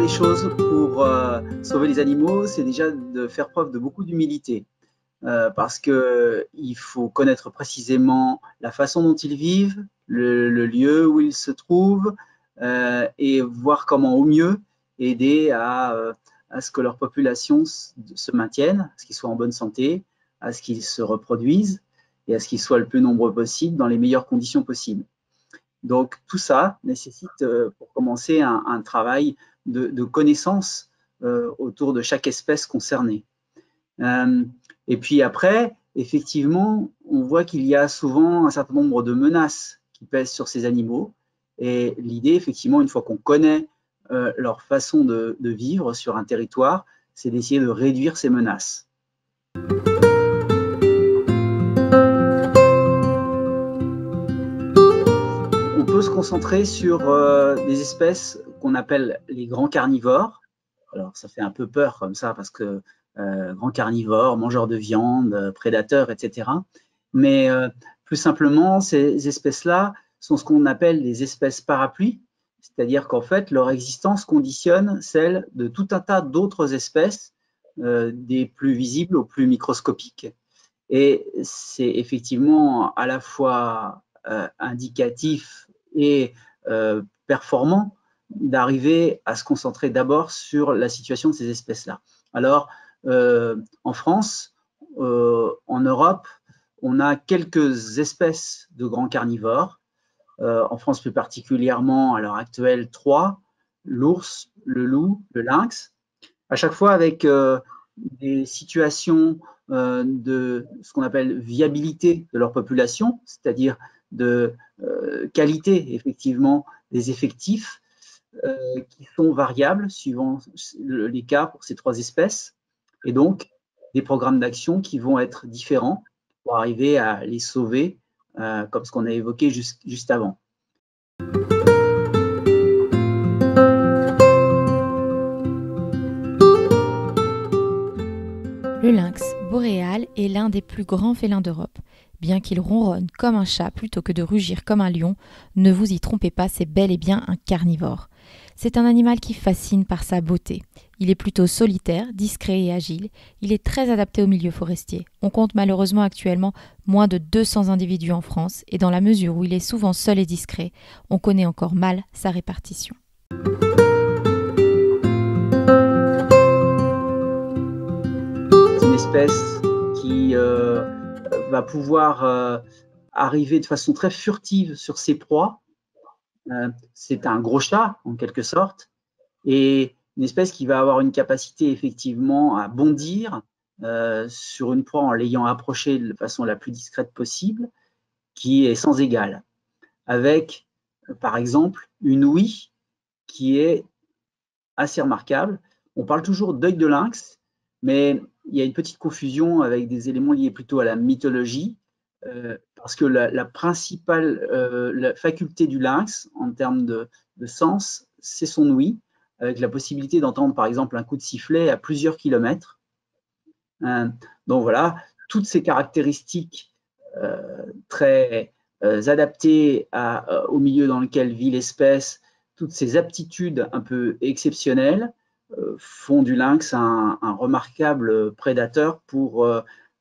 des choses pour sauver les animaux, c'est déjà de faire preuve de beaucoup d'humilité. Parce qu'il faut connaître précisément la façon dont ils vivent, le lieu où ils se trouvent, et voir comment au mieux aider à ce que leur population se maintienne, à ce qu'ils soient en bonne santé, à ce qu'ils se reproduisent et à ce qu'ils soient le plus nombreux possible dans les meilleures conditions possibles. Donc tout ça nécessite pour commencer un travail de connaissance autour de chaque espèce concernée. Et puis après, effectivement, on voit qu'il y a souvent un certain nombre de menaces qui pèsent sur ces animaux. Et l'idée, effectivement, une fois qu'on connaît leur façon de vivre sur un territoire, c'est d'essayer de réduire ces menaces. On peut se concentrer sur des espèces qu'on appelle les grands carnivores. Alors, ça fait un peu peur comme ça parce que grands carnivores, mangeurs de viande, prédateurs, etc. Mais plus simplement, ces espèces-là sont ce qu'on appelle des espèces parapluies, c'est-à-dire qu'en fait, leur existence conditionne celle de tout un tas d'autres espèces, des plus visibles aux plus microscopiques. Et c'est effectivement à la fois indicatif et performant d'arriver à se concentrer d'abord sur la situation de ces espèces-là. Alors, en France, en Europe, on a quelques espèces de grands carnivores. En France, plus particulièrement, à l'heure actuelle, 3, l'ours, le loup, le lynx, à chaque fois avec des situations de ce qu'on appelle viabilité de leur population, c'est-à-dire de qualité, effectivement, des effectifs qui sont variables suivant les cas pour ces 3 espèces, et donc des programmes d'action qui vont être différents pour arriver à les sauver, comme ce qu'on a évoqué juste avant. Le lynx boréal est l'un des plus grands félins d'Europe. Bien qu'il ronronne comme un chat plutôt que de rugir comme un lion, ne vous y trompez pas, c'est bel et bien un carnivore. C'est un animal qui fascine par sa beauté. Il est plutôt solitaire, discret et agile. Il est très adapté au milieu forestier. On compte malheureusement actuellement moins de 200 individus en France et dans la mesure où il est souvent seul et discret, on connaît encore mal sa répartition. C'est une espèce qui va pouvoir arriver de façon très furtive sur ses proies. C'est un gros chat, en quelque sorte, et une espèce qui va avoir une capacité effectivement à bondir sur une proie en l'ayant approchée de façon la plus discrète possible, qui est sans égale, avec, par exemple, une ouïe qui est assez remarquable. On parle toujours d'œil de lynx, mais il y a une petite confusion avec des éléments liés plutôt à la mythologie, parce que la principale la faculté du lynx, en termes de sens, c'est son ouïe, avec la possibilité d'entendre par exemple un coup de sifflet à plusieurs kilomètres. Donc voilà, toutes ces caractéristiques très adaptées au milieu dans lequel vit l'espèce, toutes ces aptitudes un peu exceptionnelles font du lynx un remarquable prédateur pour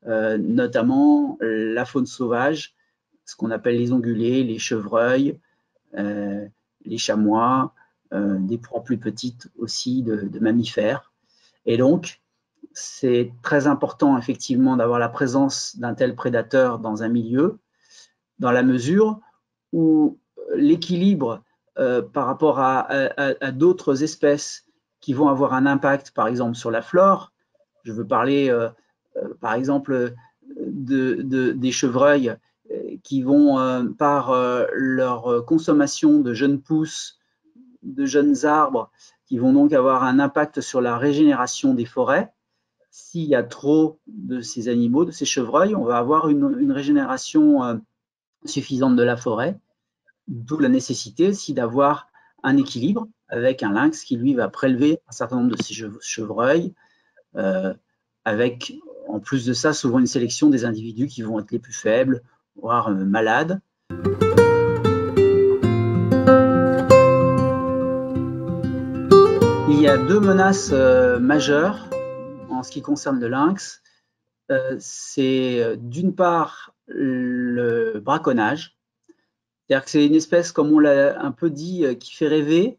notamment la faune sauvage, ce qu'on appelle les ongulés, les chevreuils, les chamois, des proies plus petites aussi de mammifères. Et donc, c'est très important effectivement d'avoir la présence d'un tel prédateur dans un milieu, dans la mesure où l'équilibre par rapport à d'autres espèces qui vont avoir un impact, par exemple, sur la flore. Je veux parler, par exemple, des chevreuils qui vont, par leur consommation de jeunes pousses, de jeunes arbres, qui vont donc avoir un impact sur la régénération des forêts. S'il y a trop de ces animaux, de ces chevreuils, on va avoir une régénération suffisante de la forêt, d'où la nécessité aussi d'avoir un équilibre avec un lynx qui, lui, va prélever un certain nombre de ces chevreuils, avec, en plus de ça, souvent une sélection des individus qui vont être les plus faibles, voire malades. Il y a menaces majeures en ce qui concerne le lynx, c'est d'une part le braconnage, c'est-à-dire que c'est une espèce, comme on l'a un peu dit, qui fait rêver,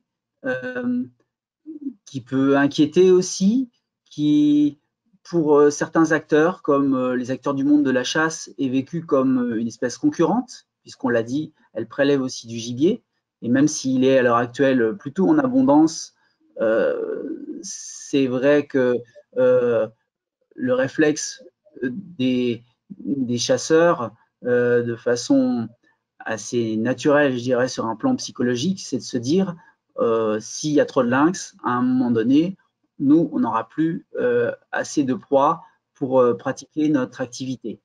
qui peut inquiéter aussi, qui, pour certains acteurs, comme les acteurs du monde de la chasse, est vécue comme une espèce concurrente, puisqu'on l'a dit, elle prélève aussi du gibier, et même s'il est à l'heure actuelle plutôt en abondance, c'est vrai que le réflexe des chasseurs, de façon assez naturelle, je dirais, sur un plan psychologique, c'est de se dire, s'il y a trop de lynx, à un moment donné, nous, on n'aura plus assez de proies pour pratiquer notre activité.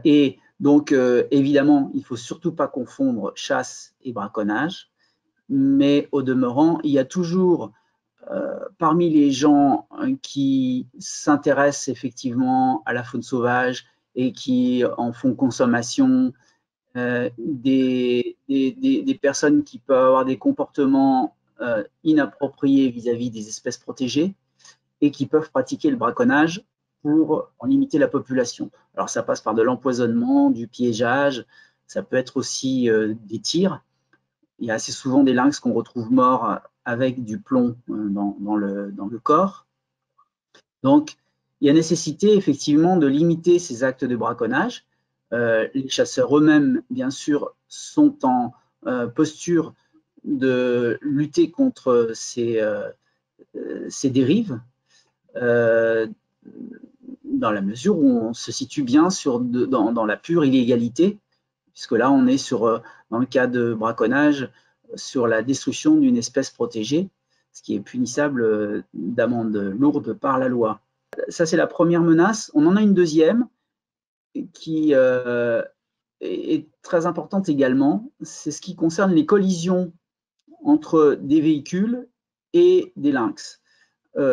Et donc, évidemment, il ne faut surtout pas confondre chasse et braconnage, mais au demeurant, il y a toujours parmi les gens qui s'intéressent effectivement à la faune sauvage et qui en font consommation, des personnes qui peuvent avoir des comportements inappropriés vis-à-vis des espèces protégées et qui peuvent pratiquer le braconnage pour en limiter la population. Alors ça passe par de l'empoisonnement, du piégeage, ça peut être aussi des tirs. Il y a assez souvent des lynx qu'on retrouve morts avec du plomb dans le corps. Donc, il y a nécessité effectivement de limiter ces actes de braconnage. Les chasseurs eux-mêmes, bien sûr, sont en posture de lutter contre ces dérives, dans la mesure où on se situe bien dans la pure illégalité, puisque là, on est dans le cas de braconnage, sur la destruction d'une espèce protégée, ce qui est punissable d'amende lourde par la loi. Ça, c'est la première menace. On en a une deuxième qui est très importante également. C'est ce qui concerne les collisions entre des véhicules et des lynx.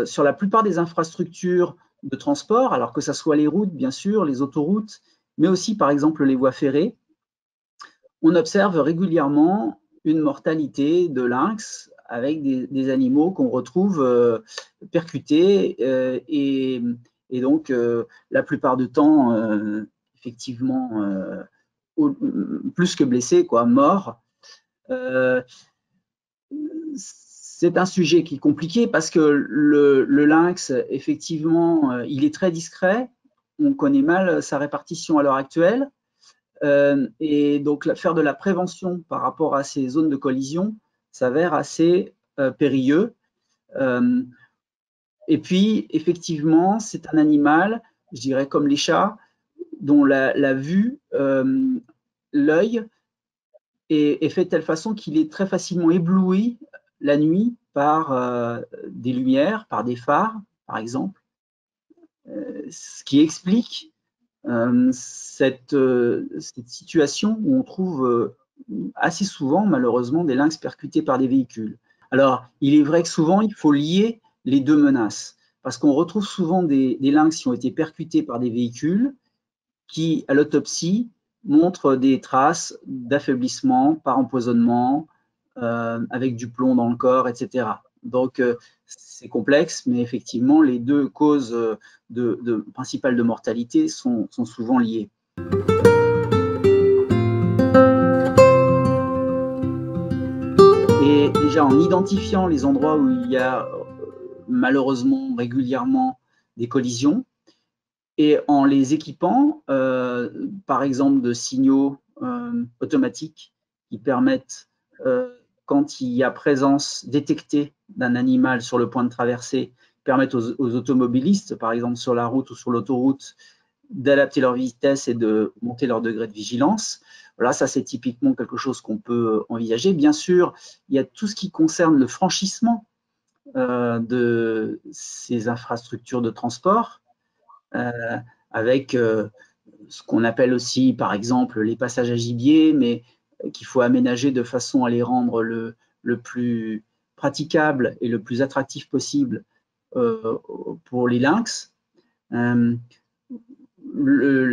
Sur la plupart des infrastructures de transport, alors que ce soit les routes, bien sûr, les autoroutes, mais aussi, par exemple, les voies ferrées, on observe régulièrement une mortalité de lynx avec des animaux qu'on retrouve percutés et donc la plupart du temps effectivement plus que blessés, quoi, morts. C'est un sujet qui est compliqué parce que le lynx, effectivement, il est très discret. On connaît mal sa répartition à l'heure actuelle. Et donc, faire de la prévention par rapport à ces zones de collision s'avère assez périlleux. Et puis, effectivement, c'est un animal, je dirais comme les chats, dont la vue, l'œil, est fait de telle façon qu'il est très facilement ébloui la nuit par des lumières, par des phares, par exemple, ce qui explique cette situation où on trouve assez souvent, malheureusement, des lynx percutés par des véhicules. Alors, il est vrai que souvent, il faut lier les deux menaces, parce qu'on retrouve souvent des lynx qui ont été percutés par des véhicules qui, à l'autopsie, montrent des traces d'affaiblissement par empoisonnement, avec du plomb dans le corps, etc. Donc, c'est complexe, mais effectivement, les deux causes principales de mortalité sont souvent liées. Et déjà, en identifiant les endroits où il y a malheureusement régulièrement des collisions, et en les équipant, par exemple, de signaux automatiques qui permettent, quand il y a présence détectée d'un animal sur le point de traverser, permettent aux automobilistes, par exemple sur la route ou sur l'autoroute, d'adapter leur vitesse et de monter leur degré de vigilance. Voilà, ça c'est typiquement quelque chose qu'on peut envisager. Bien sûr, il y a tout ce qui concerne le franchissement de ces infrastructures de transport, avec ce qu'on appelle aussi, par exemple, les passages à gibier, mais qu'il faut aménager de façon à les rendre le plus praticable et le plus attractif possible pour les lynx. La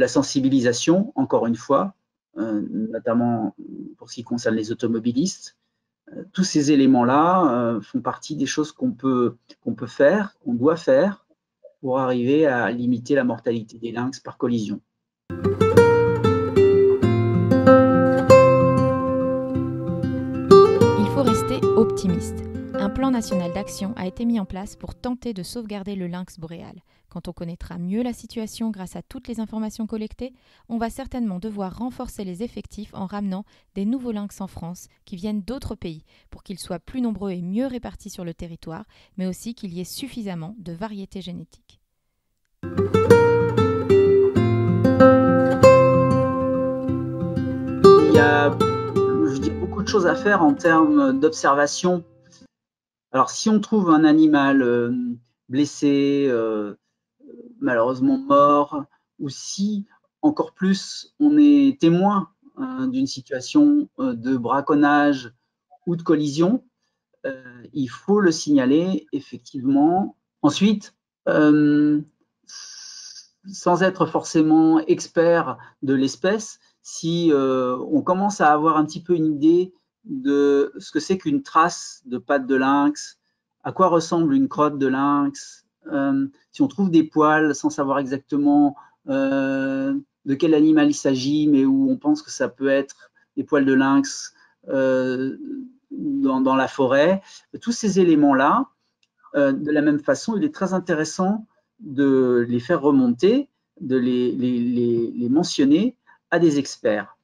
sensibilisation, encore une fois, notamment pour ce qui concerne les automobilistes, Tous ces éléments-là font partie des choses qu'on peut faire, qu'on doit faire pour arriver à limiter la mortalité des lynx par collision. Il faut rester optimiste. Un plan national d'action a été mis en place pour tenter de sauvegarder le lynx boréal. Quand on connaîtra mieux la situation grâce à toutes les informations collectées, on va certainement devoir renforcer les effectifs en ramenant des nouveaux lynx en France qui viennent d'autres pays pour qu'ils soient plus nombreux et mieux répartis sur le territoire, mais aussi qu'il y ait suffisamment de variétés génétiques. Il y a beaucoup de choses à faire en termes d'observation. Alors, si on trouve un animal blessé, malheureusement mort, ou si, encore plus, on est témoin d'une situation de braconnage ou de collision, il faut le signaler, effectivement. Ensuite, sans être forcément expert de l'espèce, si on commence à avoir un petit peu une idée de ce que c'est qu'une trace de patte de lynx, à quoi ressemble une crotte de lynx, si on trouve des poils sans savoir exactement de quel animal il s'agit, mais où on pense que ça peut être des poils de lynx dans la forêt, tous ces éléments-là, de la même façon, il est très intéressant de les faire remonter, de les mentionner à des experts.